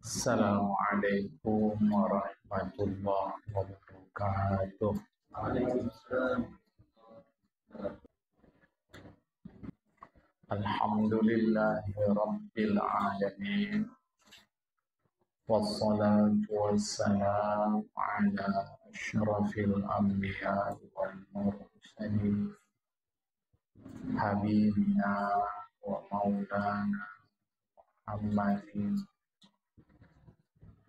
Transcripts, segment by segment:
Assalamualaikum warahmatullahi wabarakatuh. Alhamdulillahi rabbil alamin. Wassalatu wassalamu ala asyrafil anbiya wal mursalin habibina wa maulana Muhammadin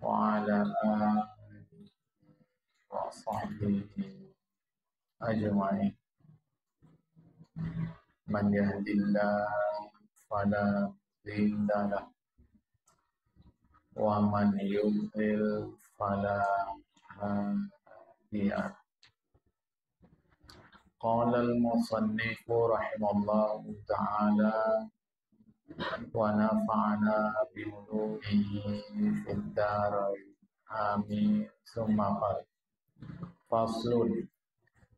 wa ala alihi wa sahbihi ajma'in. Man yahdillahu fala mudilla lahu wa man yudlil fala hadiya lahu. Qala al-musannif rahimahullahu ta'ala wa nafa'ana bi ulumihi fid darain amin. Summa qala faslun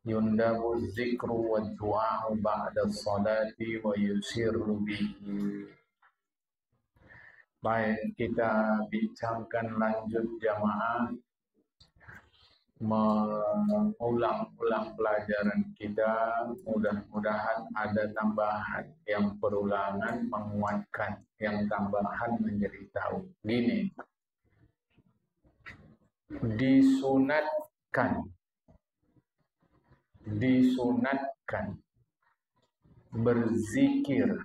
yundabu dzikru wa du'a'u ba'da sholati wa yusirru bihi. Baik, kita bincangkan lanjut jamaah, mengulang-ulang pelajaran kita. Mudah-mudahan ada tambahan, yang perulangan menguatkan, yang tambahan menjadi tahu. Gini, disunatkan berzikir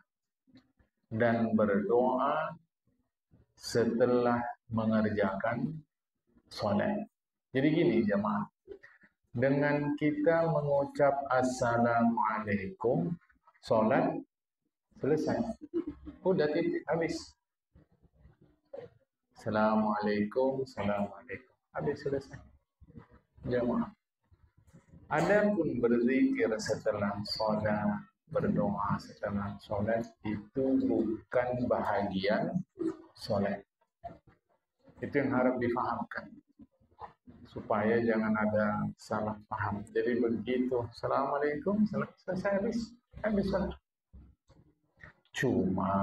dan berdoa setelah mengerjakan sholat. Jadi gini jemaah, dengan kita mengucap assalamualaikum, sholat selesai, udah titik, habis. Assalamualaikum, assalamualaikum, habis, selesai jemaah. Adapun berzikir setelah sholat, berdoa setelah sholat, itu bukan bahagian sholat. Itu yang harap difahamkan, supaya jangan ada salah paham. Jadi begitu, assalamualaikum, selesai, habis sholat. Cuma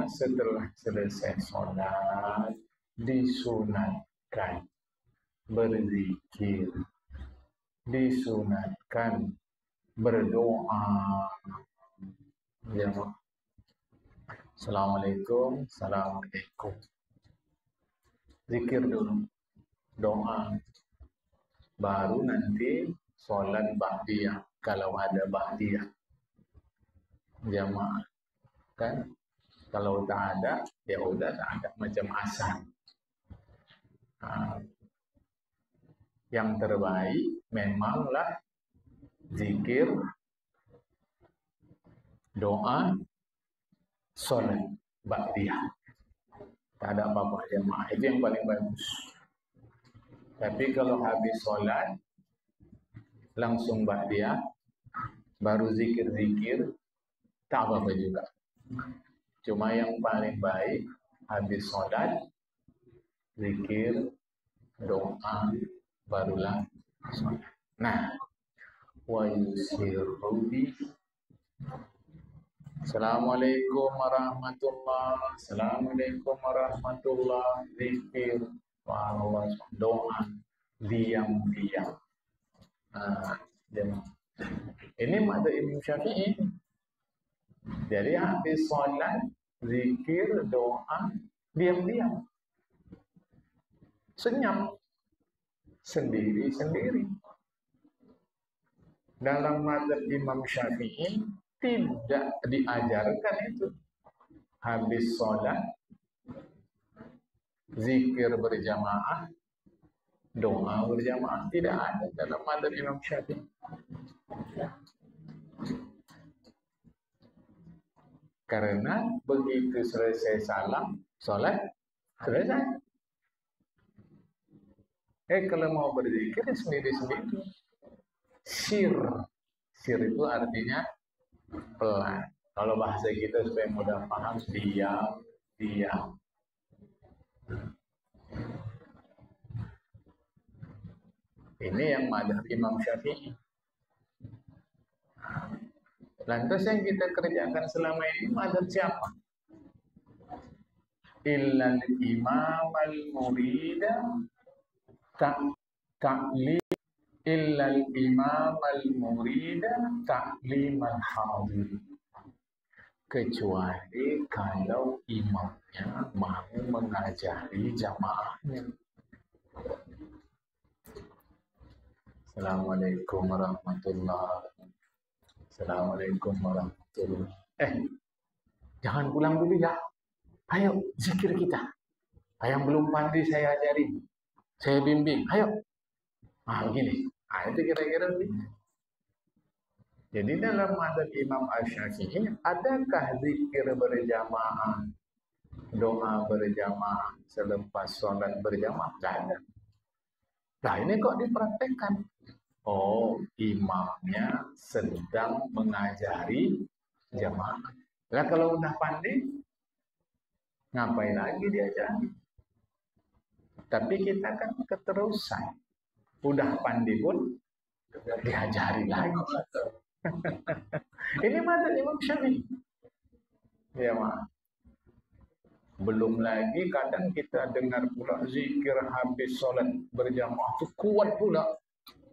setelah selesai sholat, disunatkan berzikir, disunatkan berdoa. Ya, assalamualaikum, assalamualaikum. Zikir dulu, doa, baru nanti sholat ba'diyah, kalau ada ba'diyah jamaah kan. Kalau tak ada, ya udah tak ada, macam asal. Yang terbaik memanglah zikir, doa, sholat ba'diyah. Tak ada apa-apa jemaah, itu yang paling bagus. Tapi kalau habis sholat langsung ba'diyah, baru zikir-zikir, tak apa-apa juga. Cuma yang paling baik habis sholat, zikir, doa, barulah sholat. Nah, wa yusirru bihi. Assalamualaikum warahmatullahi, assalamualaikum warahmatullahi, zikir, doa, diam-diam. Ini madzhab Imam Syafi'i. Jadi habis sholat, zikir, doa, diam-diam, senyap, sendiri-sendiri. Dalam madzhab Imam Syafi'i tidak diajarkan itu. Habis sholat, zikir berjamaah, doa berjamaah, tidak ada dalam madzhab Imam Syafi'i. Karena begitu selesai salam, sholat selesai. Kalau mau berzikir sendiri-sendiri. Sir itu artinya pelan. Kalau bahasa kita supaya mudah paham, diam. Ini yang madzhab Imam Syafi'i. Lantas yang kita kerjakan selama ini madzhab siapa? illal imam al murida ta'lim illal imam al murida ta'lim al hadir, kecuali kalau imamnya mau mengajari jamaahnya. Assalamualaikum warahmatullahi. Assalamualaikum warahmatullahi. Jangan pulang dulu ya. Ayo zikir kita. Yang belum pandai saya ajari, saya bimbing. Ayo. Begini. Itu kira-kira begini. Jadi dalam mazhab Imam Asy-Syafi'i, adakah zikir berjamaah, doa berjamaah selepas sholat berjamaah? Tidak ada. Nah ini kok dipraktekkan? Oh, imamnya sedang mengajari jamaah. Nah kalau udah pandai, ngapain lagi diajari? Tapi kita kan keterusan. Udah pandai pun diajari lagi. Ini mazhab Imam Syafi'i. Ya, Ma. Belum lagi kadang kita dengar pula zikir habis sholat berjamaah itu kuat pula.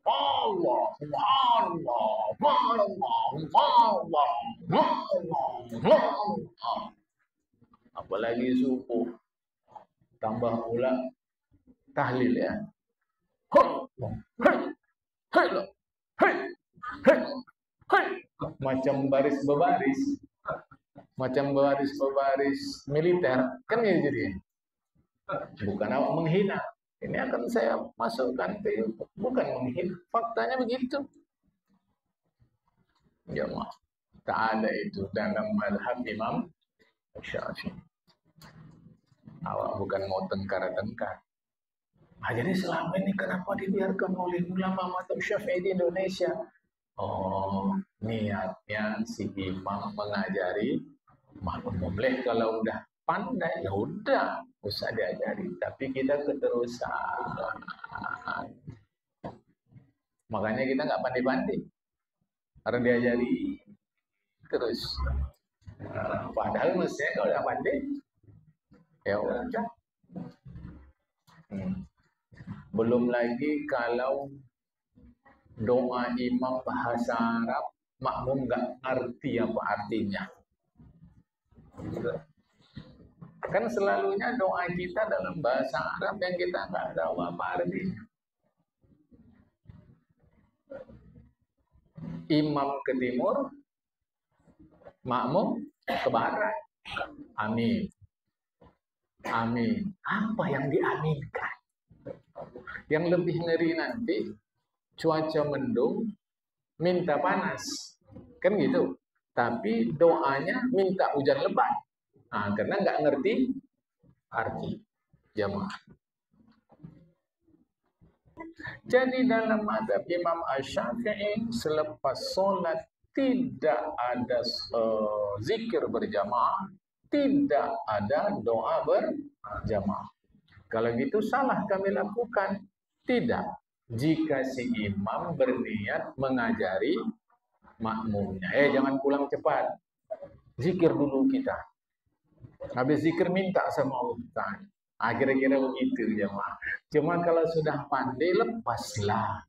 Allah, Allah, Allah, Allah, Allah. Apalagi subuh, tambah pula tahlil ya. Macam baris berbaris, macam baris-baris militer, kan ya jadi. Bukan awak menghina. Ini akan saya masukkan ke YouTube. Bukan menghina. Faktanya begitu. Ya maaf. Tak ada itu dalam mazhab Imam Syafi'i. Awak bukan mau tengkar-tengkar. Jadi selama ini kenapa dibiarkan oleh ulama mazhab Syafi'i di Indonesia? Oh, niatnya si imam mengajari makmum. Kalau udah pandai, ya udah, usah diajari. Tapi kita keterusan. Makanya kita nggak pandai-pandai. Karena diajari terus. Padahal mestinya kalau udah pandai, ya udah. Belum lagi kalau doa imam bahasa Arab, makmum nggak ngerti apa artinya. Kan selalunya doa kita dalam bahasa Arab yang kita nggak tahu apa artinya. Imam ke timur, makmum ke barat. Amin. Amin. Apa yang diaminkan? Yang lebih ngeri nanti, cuaca mendung, minta panas. Kan gitu. Tapi doanya minta hujan lebat. Karena nggak ngerti arti jamaah. Jadi dalam mazhab Imam Asy-Syafi'i, selepas sholat tidak ada zikir berjamaah, tidak ada doa berjamaah. Kalau gitu salah kami lakukan. Tidak. Jika si imam berniat mengajari makmumnya, jangan pulang cepat. Zikir dulu kita. Habis zikir minta sama Allah. Kira-kira begitu jemaah. Cuma kalau sudah pandai, lepaslah.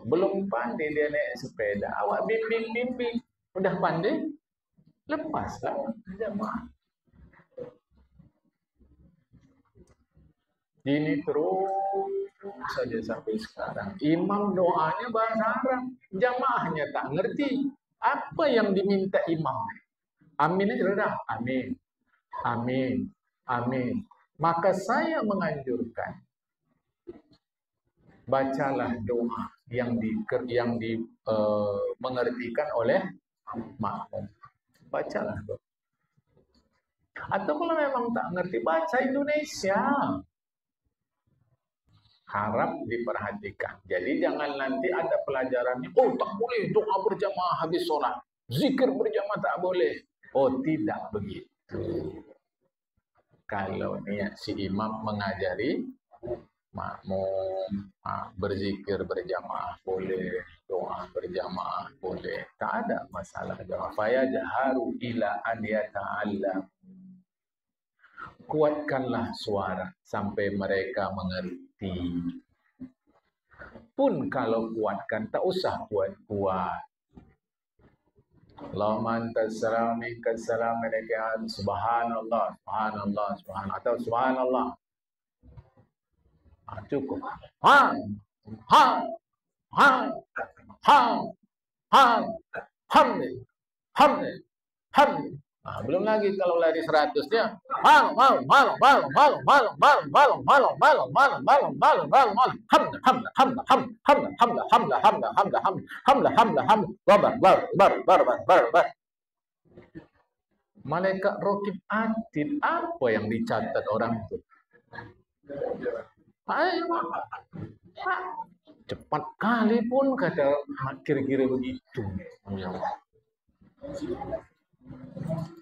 Belum pandai dia naik sepeda, awak bimbing. Udah pandai, lepaslah jemaah. Ini terus saja sampai sekarang. Imam doanya bahasa Arab, jamaahnya tak ngerti apa yang diminta imam. Amin aja dah. Amin. Amin. Amin. Maka saya menganjurkan, bacalah doa yang mengertikan oleh makmum. Bacalah doa. Atau kalau memang tak ngerti, baca Indonesia. Harap diperhatikan. Jadi jangan nanti ada pelajarannya, tak boleh doa berjamaah habis sholat. Zikir berjamaah tak boleh. Tidak begitu. Kalau niat si imam mengajari makmum, berzikir berjamaah boleh, doa berjamaah boleh. Tak ada masalah. Faya jaharu ila an yata'allam. kuatkanlah suara sampai mereka mengerti. Pun kalau kuatkan, tak usah kuat-kuat. Allahumma antas salam minkas salam alaikum, subhanallah, subhanallah, subhanallah, atau subhanallah. Cukup. Ha, ha, ha, ha, ha, hamdi, hamdi, hamdi. Belum lagi kalau lari 100 dia malam malam malam malam malam malam malam malam malam malam malam malam malam malam malam hamda hamda hamda hamda hamda hamda hamda hamda hamda hamda hamda hamda bar bar bar bar bar bar. Malaikat Raqib Atid, apa yang dicatat orang itu? Cepat kali pun kata kira-kira begitu.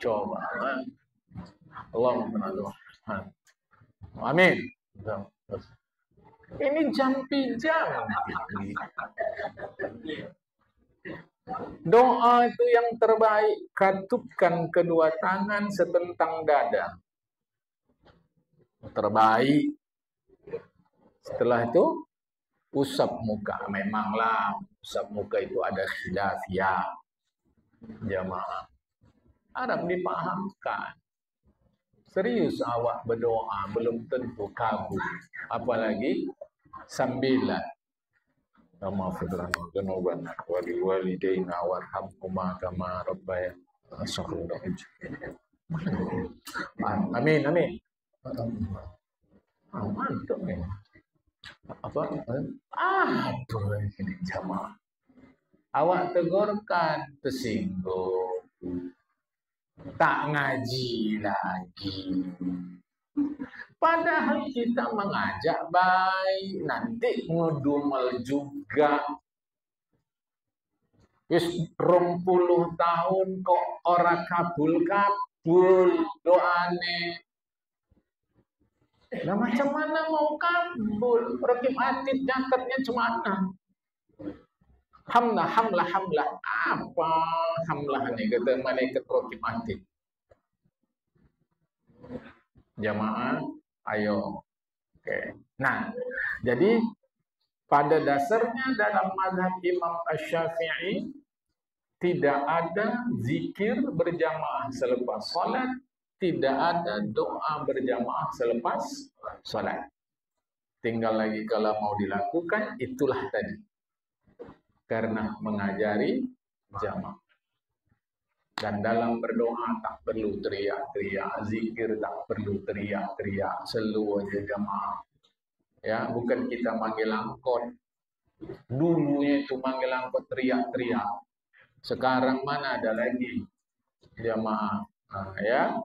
Coba. Allahumma amin. Ini jam pijam. Doa itu yang terbaik, katupkan kedua tangan setentang dada. Terbaik. Setelah itu usap muka. Memanglah usap muka itu ada khilaf ya jamaah. Harap dipahamkan. Serius awak berdoa belum tentu kabul. Apalagi sambilan. Maghfirlana dzunubana wa liwalidayna warhamhuma kama rabbayana shaghira. Amin amin. Mantap nih. Apa ini jamaah? Awak tegurkan, tersinggung, tak ngaji lagi. Padahal kita mengajak baik, nanti ngedumel juga. Wis 20 tahun kok ora kabul-kabul doane. Nah macam mana mau kabul? Raqib Atid nyatetnya cemana? Hamlah, hamlah, hamlah. Apa hamlah ini? Kata malaikat Raqib Atid. Jamaah, ayo. Oke. Nah, jadi pada dasarnya dalam mazhab Imam Asy-Syafi'i tidak ada zikir berjamaah selepas salat, tidak ada doa berjamaah selepas salat. Tinggal lagi kalau mau dilakukan, itulah tadi. Karena mengajari jamaah. Dan dalam berdoa tak perlu teriak-teriak, zikir tak perlu teriak-teriak, seluruh jamaah. Ya, bukan kita manggil angkot. Dulunya itu manggil angkot teriak-teriak. Sekarang mana ada lagi jamaah, ya.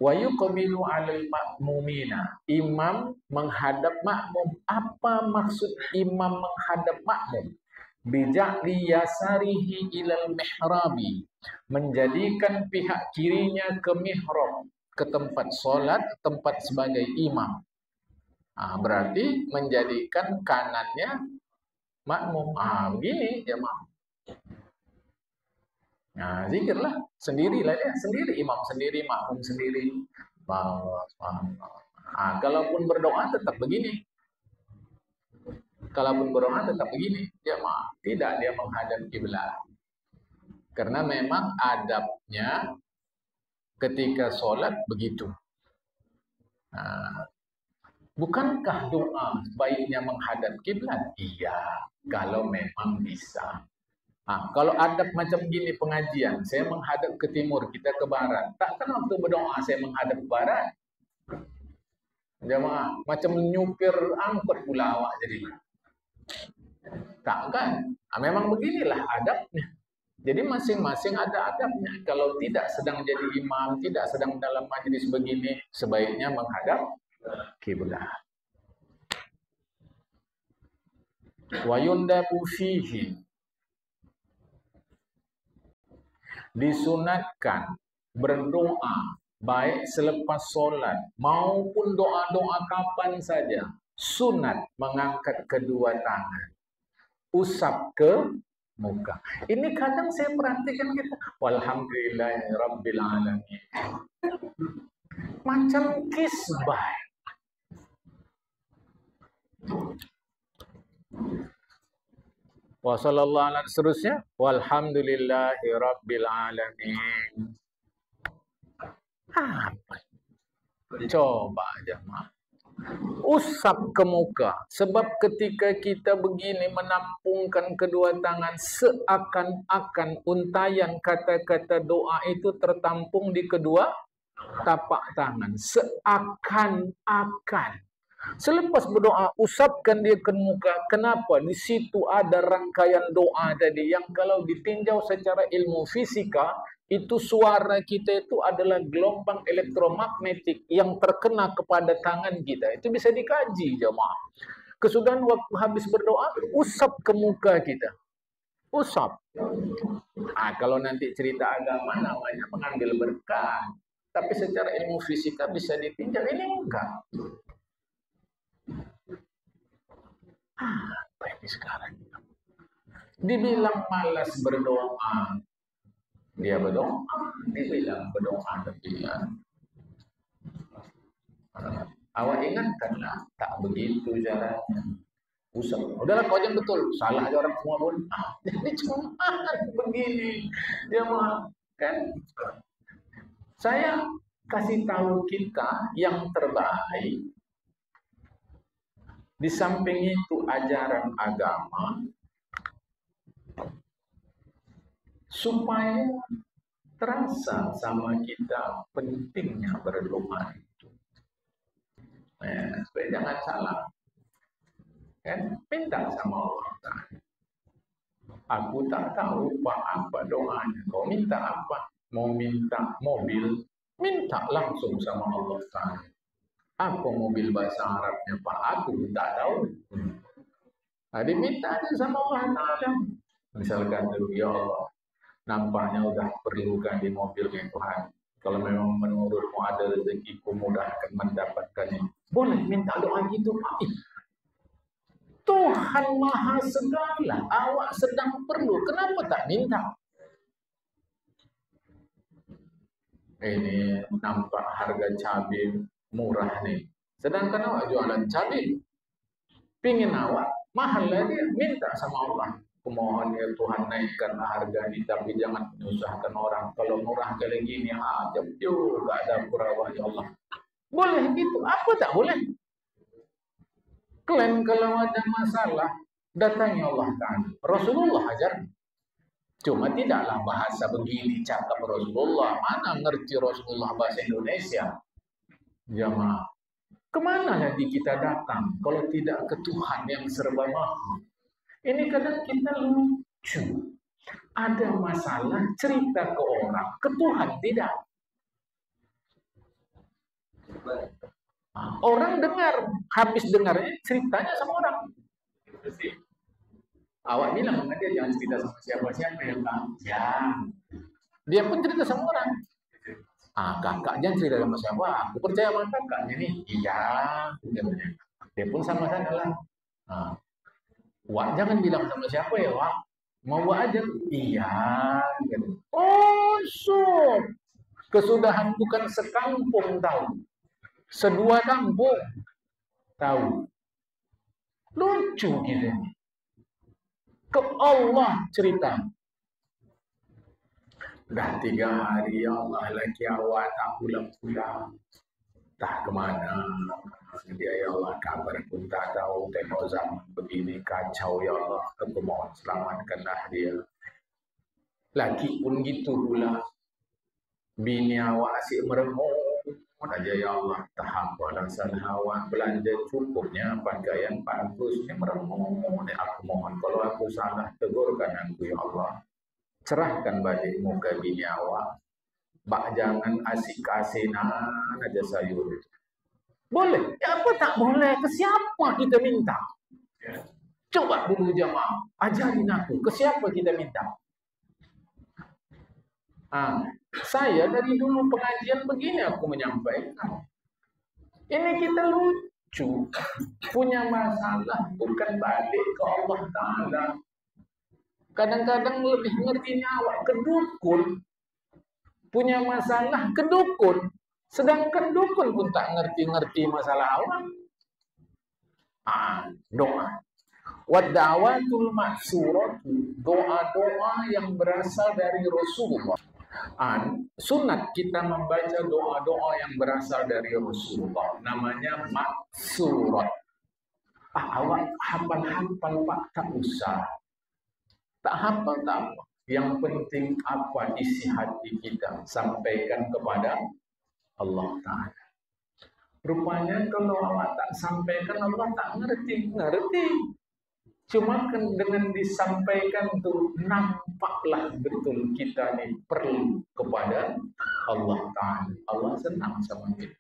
Wa yuqbilu 'alal ma'mumina. Imam menghadap makmum. Apa maksud imam menghadap makmum? Bija'li yasarihi ilal mihrabi, menjadikan pihak kirinya ke mihrab, ke tempat solat, tempat sebagai imam. Berarti menjadikan kanannya makmum. Begini jemaah. Nah, zikirlah sendirilah dia, sendiri imam sendiri, makmum sendiri. Kalaupun berdoa tetap begini. Kalaupun berdoa tetap begini, jemaah. Tidak dia menghadap kiblat. Karena memang adabnya ketika sholat begitu. Bukankah doa baiknya menghadap kiblat? Iya, kalau memang bisa. Kalau adab macam gini pengajian, saya menghadap ke timur, kita ke barat. Takkan waktu berdoa saya menghadap ke barat? Jemaah, macam nyupir angkot pula awak jadi. Tak kan? Memang beginilah adabnya. Jadi masing-masing ada adabnya. Kalau tidak sedang jadi imam, tidak sedang dalam majlis begini, sebaiknya menghadap kiblat. Wa yundabu fihi, disunatkan berdoa baik selepas solat maupun doa-doa kapan saja. Sunat mengangkat kedua tangan, usap ke muka. Ini kadang saya perhatikan kita, walhamdulillahirabbil alamin. macam kisbah. Wa sallallahu alaihi seterusnya. Walhamdulillahi rabbil alamin. Apa? Coba aja, mah. Usap ke muka. Sebab ketika kita begini menampungkan kedua tangan, seakan-akan untayan kata-kata doa itu tertampung di kedua tapak tangan. Seakan-akan. Selepas berdoa, usapkan dia ke muka. Kenapa? Di situ ada rangkaian doa tadi yang kalau ditinjau secara ilmu fisika, itu suara kita itu adalah gelombang elektromagnetik yang terkena kepada tangan kita. Itu bisa dikaji, jemaah. Kesudahan waktu habis berdoa, usap ke muka kita. Usap. Kalau nanti cerita agama namanya mengambil berkah. Tapi secara ilmu fisika bisa ditinjau, ini enggak. Apa ini sekarang? Dibilang malas berdoa. Dia berdoa, dibilang berdoa lebih. Awak ingatkanlah, tak begitu caranya. Usap. Udahlah kau jangan betul. Salah aja orang semua pun. Jadi cuma begini. Dia mah kan. Saya kasih tahu kita yang terbaik. Di samping itu ajaran agama, supaya terasa sama kita pentingnya berdoa itu. Supaya jangan salah. Kan? Minta sama Allah. Aku tak tahu apa doanya. Kau minta apa? Mau minta mobil, minta langsung sama Allah Ta'ala. Apa mobil bahasa Arabnya Pak? Aku tak tahu. Diminta aja sama Allah Ta'ala. Misalkan dulu, ya Allah, nampaknya udah perlu ganti mobilnya Tuhan. Kalau memang menurutmu ada rezekiku mudahkan mendapatkannya. Boleh minta doa gitu Pak. Tuhan Maha Segala. Awak sedang perlu. Kenapa tak minta? Ini nampak harga cabai murah nih. Sedangkan awak jualan cabai. Pingin awak, mahal lah dia. Minta sama Allah. Kumohon ya Tuhan naikkan harga ini, tapi jangan menyusahkan orang. Kalau murah kayak gini, aja juga ada purawa ya Allah. Boleh gitu, apa tak boleh? Klaim kalau ada masalah, datangi Allah Ta'ala. Rasulullah ajar. Cuma tidaklah bahasa begini cakap Rasulullah. Mana ngerti Rasulullah bahasa Indonesia? Jamaah. Kemana lagi kita datang kalau tidak ke Tuhan yang serba maha? Ini kadang kita lucu. Ada masalah cerita ke orang, ke Tuhan tidak. Orang dengar, habis dengarnya ceritanya sama orang. Awak bilang sama dia jangan cerita sama siapa-siapa ya Kak. Jangan. Dia pun cerita sama orang. Kakak jangan cerita sama siapa. Aku percaya sama kakaknya nih. Iya. Dia pun sama sana lah. Wak jangan bilang sama siapa ya Wak. Mau Wak aja. Iya. Oh so. Kesudahan bukan sekampung tahu. Sedua kampung tahu. Lucu gitu. Ke Allah cerita. Dah 3 hari ya Allah lagi awak tak pulang-pulang. Tak kemana. Dia ya Allah kabar pun tak tahu. Tengok zaman begini kacau ya Allah. Aku mohon selamatkanlah dia. Laki pun gitu pula. Bini awak asyik merenung. Aja ya Allah, tahap balasan awak belanja cukupnya, pakaian bagusnya merenung. Aku mohon kalau aku salah tegurkan aku ya Allah. Cerahkan balik muka bini awak. Bak jangan asik-asinan aja sayur. Boleh? Ya apa tak boleh? Ke siapa kita minta? Coba dulu jamaah, ajarin aku. Ke siapa kita minta? Saya dari dulu pengajian begini aku menyampaikan. Ini kita lucu. Punya masalah bukan balik ke Allah Ta'ala. Kadang-kadang lebih ngertinya awak ke dukun. Punya masalah ke dukun. Sedangkan dukun pun tak ngerti-ngerti masalah awam. Doa. Wad-da'watul ma'suratu, doa-doa yang berasal dari Rasulullah. Sunat kita membaca doa-doa yang berasal dari Rasulullah. Namanya maksurat. Awak hafal-hafal Pak, tak usah. Tak hafal tak apa. Yang penting apa isi hati kita, sampaikan kepada Allah Ta'ala. Rupanya kalau awak tak sampaikan, Allah tak ngerti. Cuma kan dengan disampaikan tuh nampaklah betul kita ini perlu kepada Allah Ta'ala. Allah senang sama kita.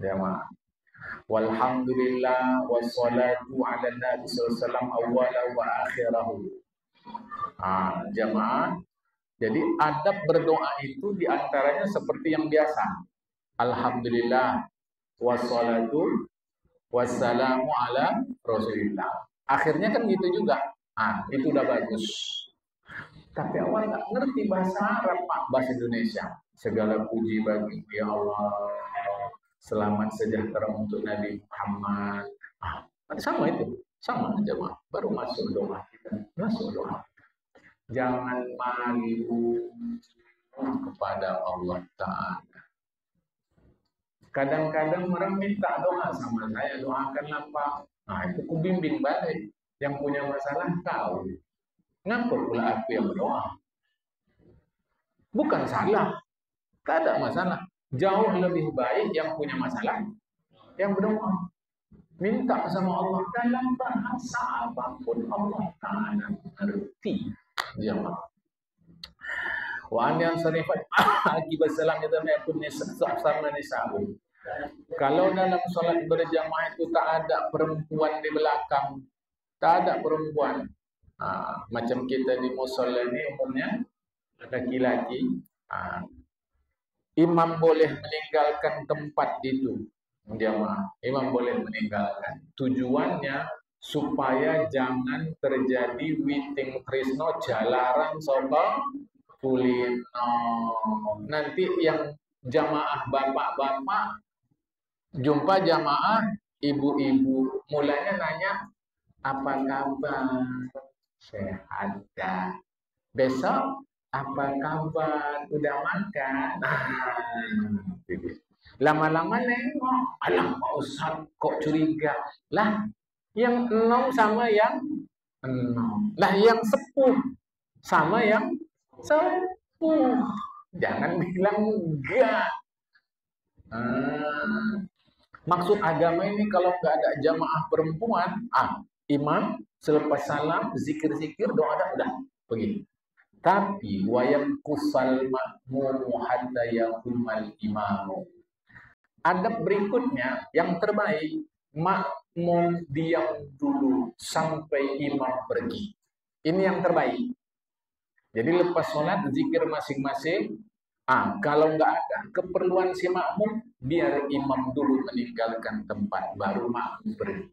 Ya ma. Walhamdulillah wassalatu ala nabi sallallahu awwala wa akhirahu. Jamaah. Jadi adab berdoa itu diantaranya seperti yang biasa. Alhamdulillah wassalatu wassalamu ala rasulillah. Akhirnya kan gitu juga. Itu udah bagus. Tapi awal nggak ngerti bahasa Arab, Pak, bahasa Indonesia. Segala puji bagi ya Allah. Selamat sejahtera untuk Nabi Muhammad. Sama itu. Sama aja, Pak. Baru masuk doa kita. Masuk doa. Jangan malu kepada Allah Ta'ala. Kadang-kadang orang minta doa sama saya, doakanlah Pak. Itu ku bimbing balik. Yang punya masalah tahu. Ngapa pula aku yang berdoa? Bukan salah. Tak ada masalah. Jauh lebih baik yang punya masalah yang berdoa. Minta sama Allah dalam bahasa apapun Allah Ta'ala ngerti. Jemaah. Wa an yang sarifat akibat salam itu pun sama nisabu. Kalau dalam salat berjamaah itu tak ada perempuan di belakang, tak ada perempuan. Macam kita di musholla ini umumnya laki-laki. Imam boleh meninggalkan tempat itu. Jamaah, imam boleh meninggalkan. Tujuannya supaya jangan terjadi witing trisno jalaran sopa kulino. Nanti yang jamaah bapak-bapak jumpa jamaah ibu-ibu, mulanya nanya apa kabar, sehat dah. Besok apa kabar, udah makan. Lama-lama nengok, alah Pak Ustaz kok curiga. Lah yang enom sama yang enom. Lah yang sepuh sama yang sepuh. Jangan bilang enggak. Maksud agama ini kalau nggak ada jamaah perempuan, imam selepas salam zikir-zikir doa udah pergi. Tapi wayam kusal ma'mumu hatta yaqumal imamu. Adab berikutnya yang terbaik, makmum diam dulu sampai imam pergi. Ini yang terbaik. Jadi lepas sholat zikir masing-masing. Kalau nggak ada keperluan si makmum, biar imam dulu meninggalkan tempat, baru makmum pergi.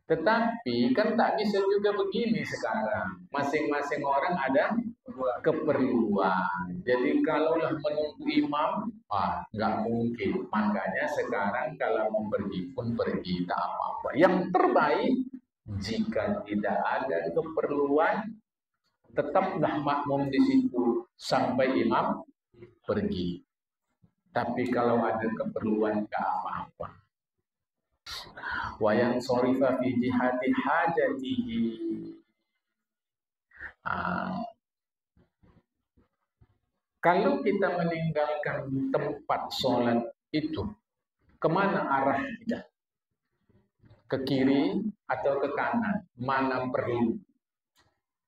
Tetapi kan tak bisa juga begini sekarang. Masing-masing orang ada keperluan. Jadi kalaulah menunggu imam, nggak mungkin. Makanya sekarang kalau mau pergi pun pergi, tak apa-apa. Yang terbaik, jika tidak ada keperluan, tetaplah makmum di situ sampai imam pergi. Tapi kalau ada keperluan, nggak apa-apa. Wayang sorifa fi jihati hajatihi. Kalau kita meninggalkan tempat sholat itu, kemana arah kita? Ke kiri atau ke kanan? Mana perlu?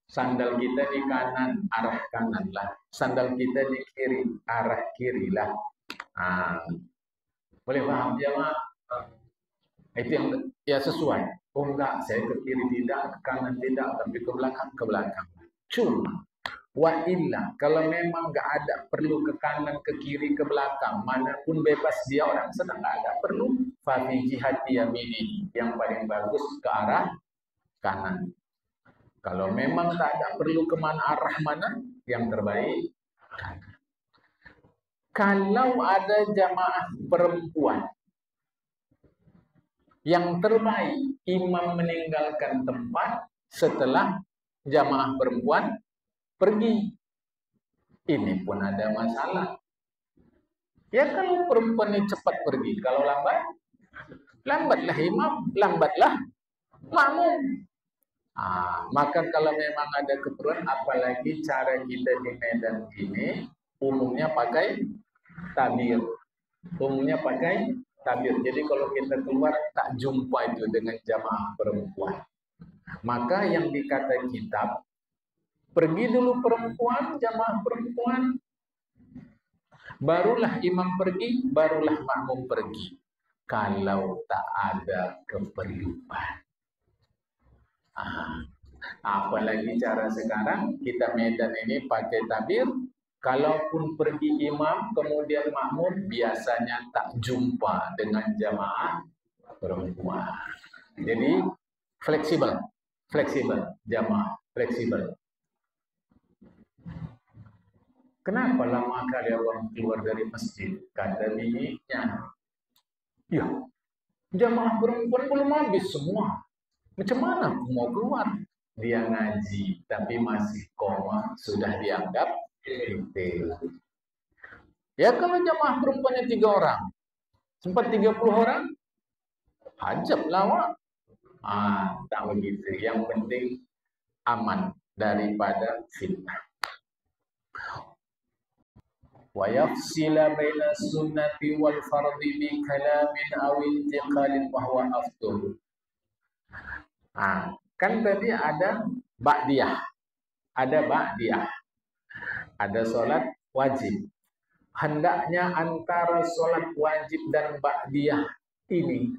Sandal kita di kanan, arah kanan lah. Sandal kita di kiri, arah kiri lah. Boleh paham ya, Mak? Itu yang ya sesuai. Oh enggak, saya ke kiri tidak, ke kanan tidak, tapi ke belakang, ke belakang. Cuma wa illa, kalau memang enggak ada perlu ke kanan, ke kiri, ke belakang, manapun bebas dia orang sedang enggak ada perlu, fa fi jihati yamini, yang paling bagus ke arah kanan. Kalau memang tak ada perlu kemana arah mana, yang terbaik kanan. Kalau ada jamaah perempuan yang terbaik, imam meninggalkan tempat setelah jamaah perempuan pergi. Ini pun ada masalah. Ya kalau perempuan ini cepat pergi, kalau lambatlah imam, lambatlah makmum. Maka kalau memang ada keperluan, apalagi cara kita di Medan ini, umumnya pakai tabir. Jadi kalau kita keluar, tak jumpa itu dengan jamaah perempuan. Maka yang dikata kitab, pergi dulu perempuan, jamaah perempuan, barulah imam pergi, barulah makmum pergi. Kalau tak ada keperluan. Apalagi cara sekarang, kita Medan ini pakai tabir. Kalaupun pergi imam, kemudian makmum, biasanya tak jumpa dengan jamaah perempuan. Jadi fleksibel, jamaah fleksibel. Kenapa lama kali orang keluar dari masjid? Kata bininya, ya, jamaah perempuan belum habis semua. Macam mana aku mau keluar? Dia ngaji, tapi masih koma, sudah dianggap detail. Ya kalau jamaah perempuannya 3 orang, sempat 30 orang, hajab lawak. Tak begitu. Yang penting aman daripada fitnah. Wa yafsila baina sunnati wal fardhi bi kalamin aw intiqalin wa huwa afdal. Kan tadi ada ba'diyah. Ada sholat wajib. Hendaknya antara sholat wajib dan ba'diyah ini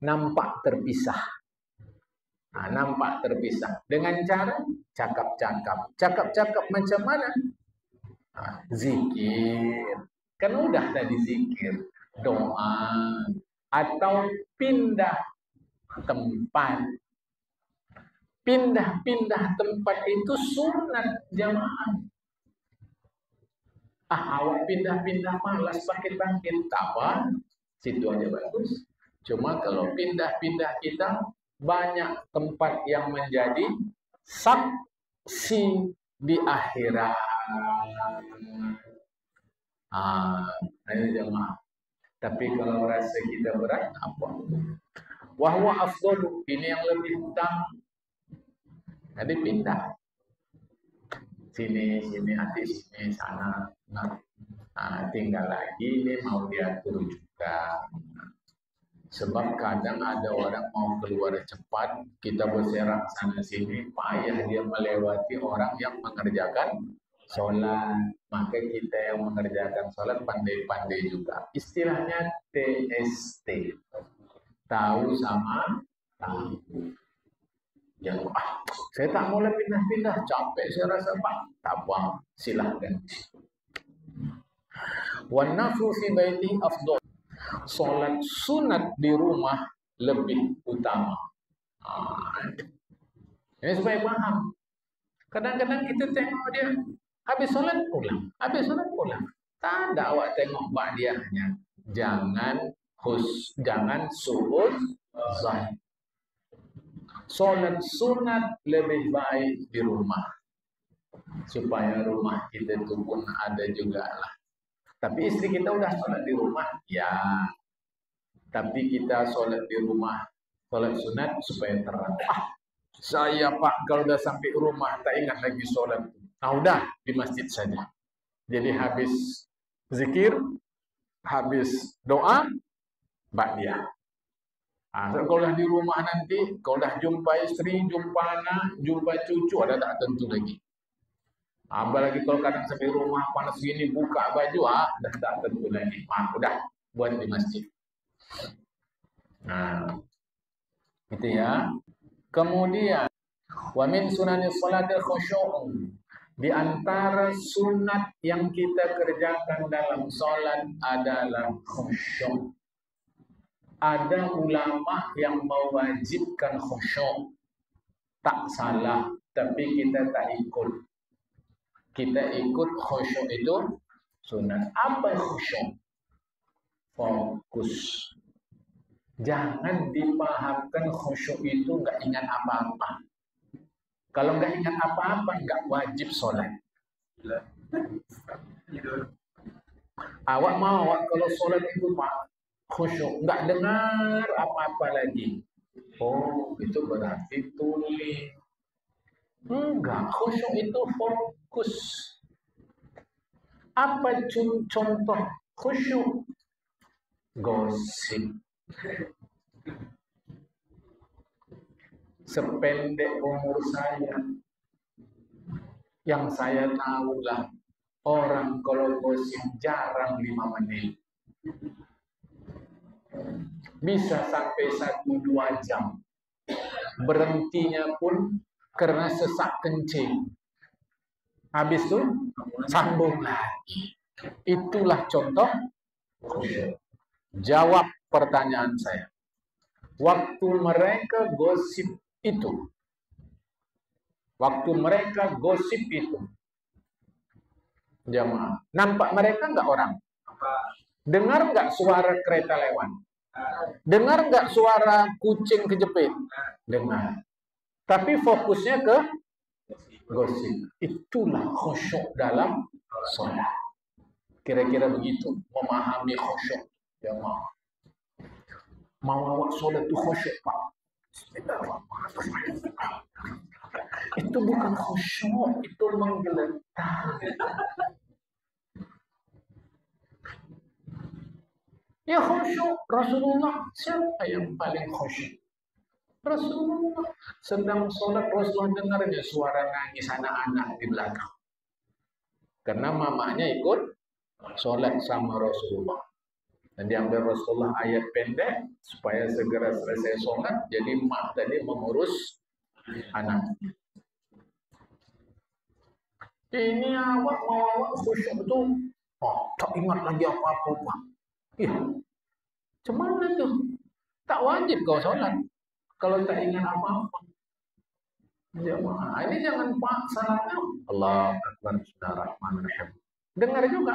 nampak terpisah. Dengan cara cakap-cakap. Cakap-cakap macam mana? Zikir. Kan udah tadi zikir. Doa. Atau pindah tempat. Pindah-pindah tempat itu sunat jamaah. Awak pindah-pindah malas bangkit-bangkit, tak apa, situ aja bagus. Cuma kalau pindah-pindah kita, banyak tempat yang menjadi saksi di akhirat. Ini jamaah. Tapi kalau rasa kita berat, apa? Wahwa afdalu, ini yang lebih utama. Jadi pindah. Sini, hati sini, sana. Tinggal lagi ini mau diatur juga. Sebab kadang ada orang mau keluar cepat, kita berserak sana sini, payah dia melewati orang yang mengerjakan sholat. Maka kita yang mengerjakan sholat pandai-pandai juga. Istilahnya TST. Tahu sama tahu. Jangan, saya tak boleh pindah-pindah, capek saya rasa, Pak. Tak apa, silahkan. Wan naflu fi baiti afdal. Salat sunat di rumah lebih utama. Ini supaya paham. Kadang-kadang kita tengok dia habis salat pulang. Tak ada awak tengok ba'diyahnya. Jangan suudzon. Salat sunat lebih baik di rumah. Supaya rumah kita itu pun ada juga lah. Tapi istri kita udah sholat di rumah, ya. Tapi kita sholat di rumah, sholat sunat supaya terang. Saya Pak, kalau udah sampai rumah tak ingat lagi sholat. Udah di masjid saja. Jadi habis zikir, habis doa, ba'diyah. Kalau dah di rumah nanti, kalau dah jumpa istri, jumpa anak, jumpa cucu, ada tak tentu lagi. Apalagi kalau kadang sampai rumah panas gini, buka baju, dah tak tentu lagi. Udah buat di masjid. Itu ya. Kemudian, wa min sunanis salatil khusyuk. Di antara sunat yang kita kerjakan dalam salat adalah khusyuk. Ada ulama yang mewajibkan khusyuk. Tak salah, tapi kita tak ikut. Kita ikut khusyuk itu Sunat. Apa khusyuk? Fokus. Jangan dipahamkan khusyuk itu nggak ingat apa-apa. Kalau nggak ingat apa-apa, nggak wajib sholat. Awak mau kalau sholat itu Pak, khusyuk, nggak dengar apa-apa lagi. Oh, itu berarti tuli. Enggak, khusyuk itu fokus. Apa contoh khusyuk? Gosip. Sependek umur saya, yang saya tahu lah, orang kalau gosip jarang 5 menit. Bisa sampai 1-2 jam. Berhentinya pun karena sesak kencing. Habis itu sambung lagi. Itulah contoh khusyuk. Jawab pertanyaan saya. Waktu mereka gosip itu, jamaah, nampak mereka nggak orang? Dengar nggak suara kereta lewat? Dengar nggak suara kucing kejepit? Dengar. Tapi fokusnya ke gosip. Itulah khusyuk dalam sholat. Kira-kira begitu memahami khusyuk. Jamaah. Mau awak sholat itu khusyuk, Pak. Itu bukan khusyuk, itu menggeletar. Ya khusyuk, Rasulullah siapa yang paling khusyuk? Rasulullah sedang sholat, Rasulullah dengarnya suara nangis anak-anak di belakang. Karena mamanya ikut sholat sama Rasulullah. Dan diambil Rasulullah ayat pendek supaya segera selesai sholat. Jadi mak tadi mengurus anak. Ini awak mau awak khusyuk betul. Oh, tak ingat lagi apa-apa, Pak. Iya. Cuman itu tak wajib kau sholat kalau tak ingat apa-apa. Jemaah, ini jangan Pak salahnya. Allah Akbar, Bismillahirrahmanirrahim. Dengar juga.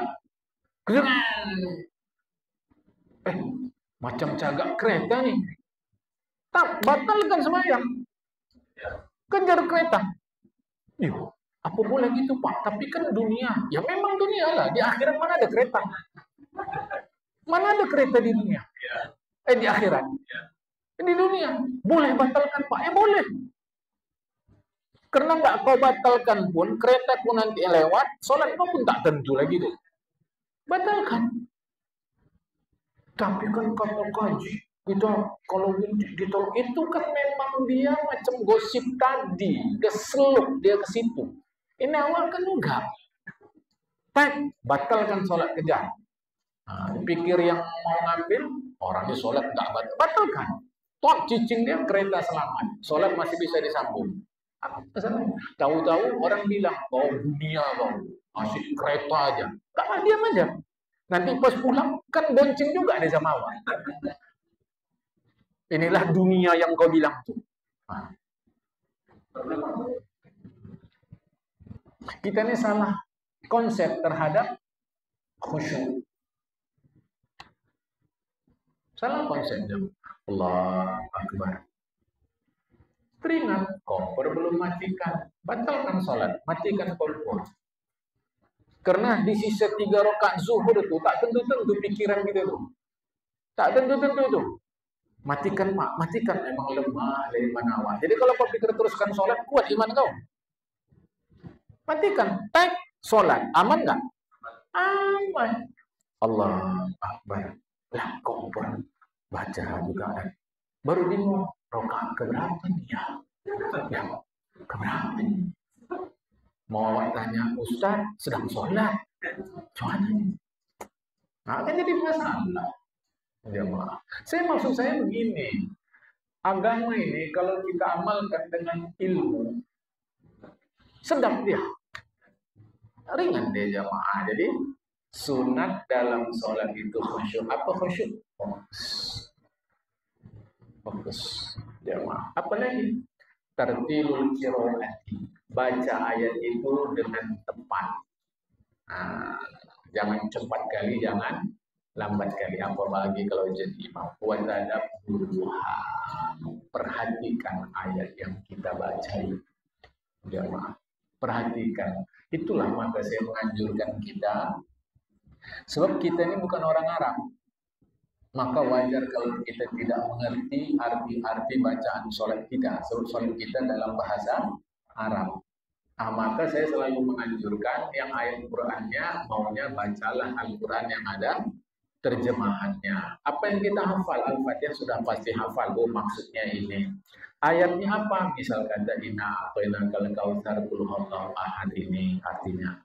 Macam cagak kereta nih. Tak batalkan sembahyang. Kejar kereta. Yuh, apa boleh gitu Pak? Tapi kan dunia. Ya memang dunia lah. Di akhirat mana ada kereta? Mana ada kereta di dunia? Di akhirat. Di dunia. Boleh batalkan Pak? Ya boleh. Karena nggak kau batalkan pun, kereta pun nanti lewat, sholat kau pun tak tentu lagi tuh. Batalkan. Tapi kan kata kaji, kita kalau ditolak itu kan memang dia macam gosip tadi, keseluk dia ke situ. Ini awal kan enggak. Batalkan sholat kejar. Nah, pikir yang mau ngambil, orangnya sholat enggak batalkan. Tok cicing dia kereta selamat, sholat masih bisa disambung. Tahu-tahu orang bilang, oh dunia kau, masih kereta aja. Tak diam aja. Nanti pas pulang kan bonceng juga ada sama awak. Inilah dunia yang kau bilang tuh. Kita ini salah konsep terhadap khusyuk. Salah konsepnya. Allah Akbar. Teringat, kompor belum matikan. Batalkan sholat, matikan kompor. Karena di sisa 3 rakaat zuhur itu tak tentu-tentu pikiran kita tuh. Tak tentu-tentu tuh. Matikan Pak, matikan. Memang lemah dari mana awal. Jadi kalau kau pikir teruskan sholat, kuat iman kau. Matikan, sholat. Aman nggak? Aman. Allah Akbar. Lah kompor. Baca juga. Baru bingung. Rakaat keberapa ya? Ya, keberapa? Mau awak tanya, Ustaz sedang sholat. Cuman, nah kan jadi masalah. Jemaah. Maksud saya begini, agama ini kalau kita amalkan dengan ilmu, sedap dia, ringan dia jemaah. Jadi sunat dalam sholat itu khusyuk. Apa khusyuk? Fokus jemaah. Apa lagi? Tartilul qiraati. Baca ayat itu dengan tepat. Nah, Jangan cepat kali, jangan lambat kali, apalagi kalau jadi imam. Wadadabburuha, perhatikan ayat yang kita baca itu, jamaah. Perhatikan. Itulah maka saya menganjurkan kita, sebab kita ini bukan orang Arab. Maka wajar kalau kita tidak mengerti arti-arti bacaan sholat kita. Sebab sholat kita dalam bahasa Arab. Maka saya selalu menganjurkan yang ayat Qur'annya, maunya bacalah Al-Quran yang ada terjemahannya. Apa yang kita hafal, Al-Fatihah sudah pasti hafal. Oh, maksudnya ini. Ayatnya apa? Misal kata inna a'tainakal kautsar qul huwallahu ahad, ini artinya.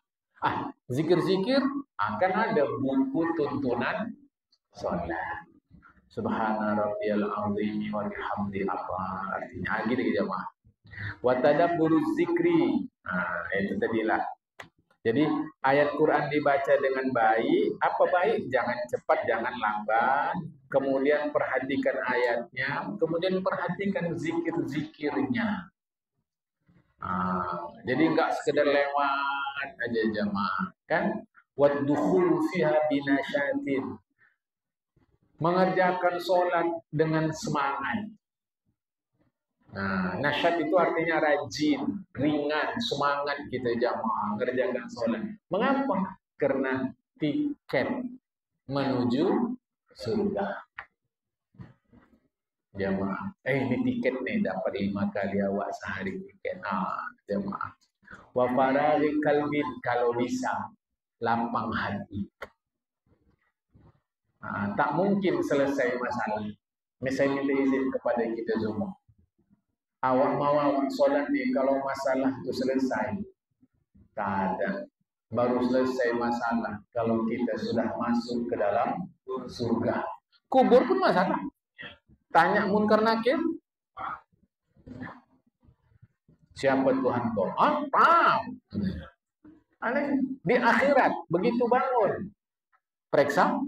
Zikir-zikir akan ada buku tuntunan sholat. Subhana rabbiyal azim wa bihamdi, apa artinya? Gitu jemaah. Wa tadabburu zikri. Itu tadilah. Jadi ayat Quran dibaca dengan baik. Apa baik? Jangan cepat, jangan lambat. Kemudian perhatikan ayatnya, kemudian perhatikan zikir-zikirnya. Jadi enggak sekedar lewat aja jamaah, kan? Waddukhul fiha binasyatin. Mengerjakan sholat dengan semangat. Nasyat itu artinya rajin, ringan, semangat kita jamaah mengerjakan sholat. Mengapa? Karena tiket menuju surga. Jamaah, ini tiket nih, dapat 5 kali awak sehari tiket. Jamaah. Wa faraghi qalbin, kalau bisa lapang hati. Tak mungkin selesai masalah. Misalnya minta izin kepada kita semua. Awak mau awak sholat nih, kalau masalah itu selesai. Tak ada. Baru selesai masalah kalau kita sudah masuk ke dalam surga. Kubur pun masalah. Tanya munkar nakir. Siapa Tuhan kau? Tahu. Di akhirat begitu bangun, periksa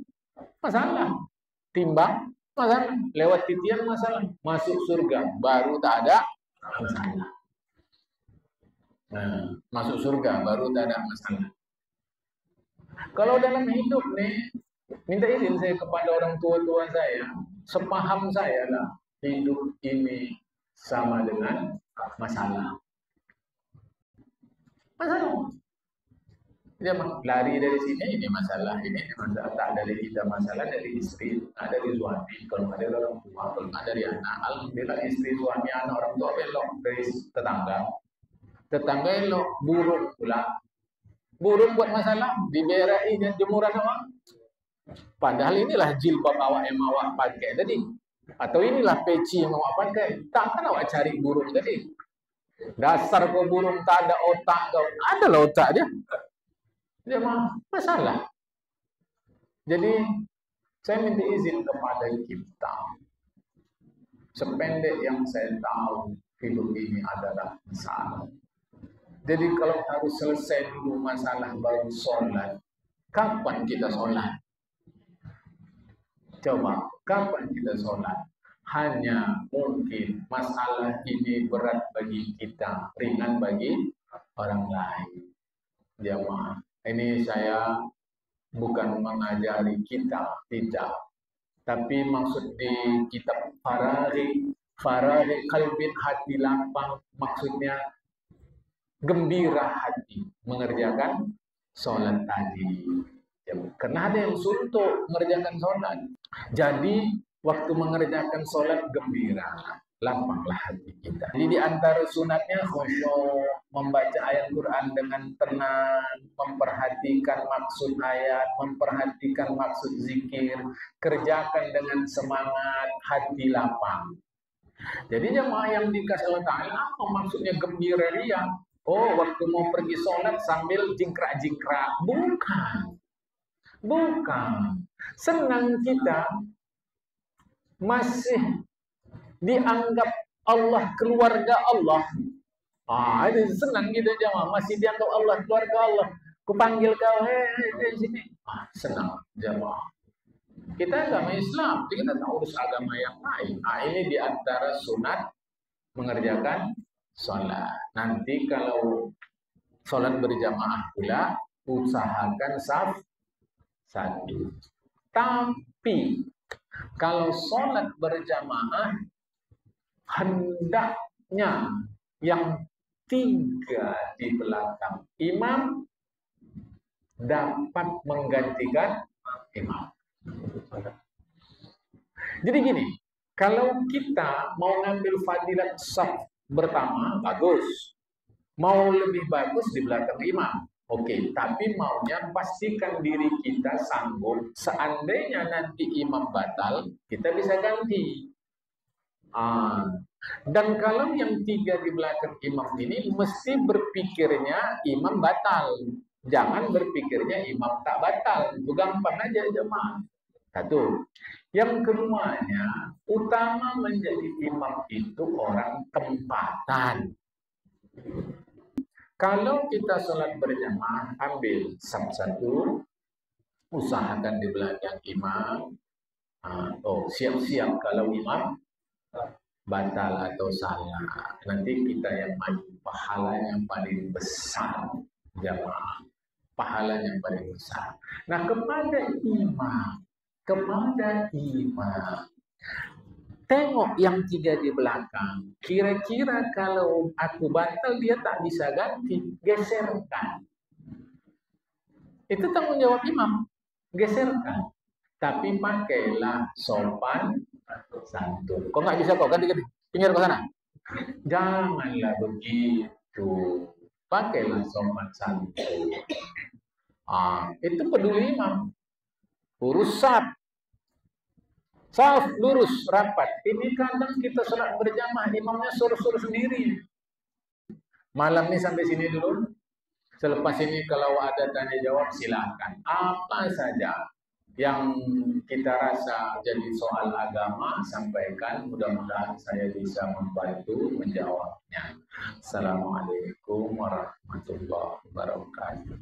masalah, timbang masalah, lewat titian masalah, masuk surga baru tak ada masalah. Masuk surga baru tak ada masalah. Kalau dalam hidup nih, minta izin saya kepada orang tua-tua saya, sepaham saya lah, hidup ini sama dengan masalah. Dia lari dari sini, ini masalah, ini masalah. Tak dari kita masalah, dari istri, dari suami. Kalau ada orang tua, kalau ada dari anak, alhamdulillah istri, suami, anak, orang tua belok dari tetangga. Tetangga elok, burung pula. Burung buat masalah, diberai dan jemuran awak. Padahal inilah jilbab awak yang awak pakai tadi. Atau inilah peci yang awak pakai. Takkan awak cari burung tadi. Dasar kau burung, tak ada otak kau. Adalah otak dia. Dia masalah. Jadi saya minta izin kepada kita. Sependek yang saya tahu, hidup ini adalah masalah. Jadi kalau harus selesai dulu masalah baru sholat, kapan kita sholat? Coba, kapan kita sholat? Hanya mungkin masalah ini berat bagi kita, ringan bagi orang lain. Jamaah, ini saya bukan mengajari kita, tidak. Tapi maksud di kitab Faraghi kalbin, hati lapang, maksudnya gembira hati mengerjakan sholat tadi. Karena ada yang suntuk mengerjakan sholat. Jadi waktu mengerjakan sholat gembira, lapanglah hati kita. Jadi di antara sunatnya khusyuk, membaca ayat Quran dengan tenang, memperhatikan maksud ayat, memperhatikan maksud zikir, kerjakan dengan semangat, hati lapang. Jadi jemaah yang dikasih Allah Ta'ala, apa maksudnya gembira ria? Oh, waktu mau pergi sholat sambil jingkrak-jingkrak. Bukan. Senang kita masih dianggap Allah keluarga Allah. Itu senang gitu jemaah, masih dianggap Allah keluarga Allah. Kupanggil kau, sini. Senang jemaah. Kita agama Islam, kita tak urus agama yang lain. Ini diantara sunat mengerjakan sholat. Nanti kalau sholat berjamaah pula, usahakan saf satu. Tapi kalau sholat berjamaah hendaknya yang 3 di belakang imam dapat menggantikan imam. Jadi gini, kalau kita mau ngambil fadilat saf pertama, bagus. Mau lebih bagus di belakang imam. Oke, tapi maunya pastikan diri kita sanggup. Seandainya nanti imam batal, kita bisa ganti. Dan kalau yang 3 di belakang imam ini mesti berpikirnya imam batal. Jangan berpikirnya imam tak batal. Itu gampang aja jemaah. Satu. Yang keduanya, utama menjadi imam itu orang tempatan. Kalau kita sholat berjamaah, ambil saf 1, usahakan di belakang imam. Siap-siap kalau imam batal atau salah. Nanti kita yang maju, pahalanya paling besar jamaah. Pahalanya paling besar. Nah, kepada imam, tengok yang 3 di belakang. Kira-kira kalau aku batal dia tak bisa ganti, geserkan. Itu tanggung jawab imam, geserkan. Tapi pakailah sopan santun. Kok nggak bisa kok ganti-ganti? Pinggir ke sana. Janganlah begitu. Pakailah sopan santun. Itu peduli imam. Urus saf lurus rapat. Ini kadang kita sholat berjamaah, imamnya suruh-suruh sendiri. Malam ini sampai sini dulu. Selepas ini kalau ada tanya jawab silakan. Apa saja yang kita rasa jadi soal agama sampaikan. Mudah-mudahan saya bisa membantu menjawabnya. Assalamualaikum warahmatullahi wabarakatuh.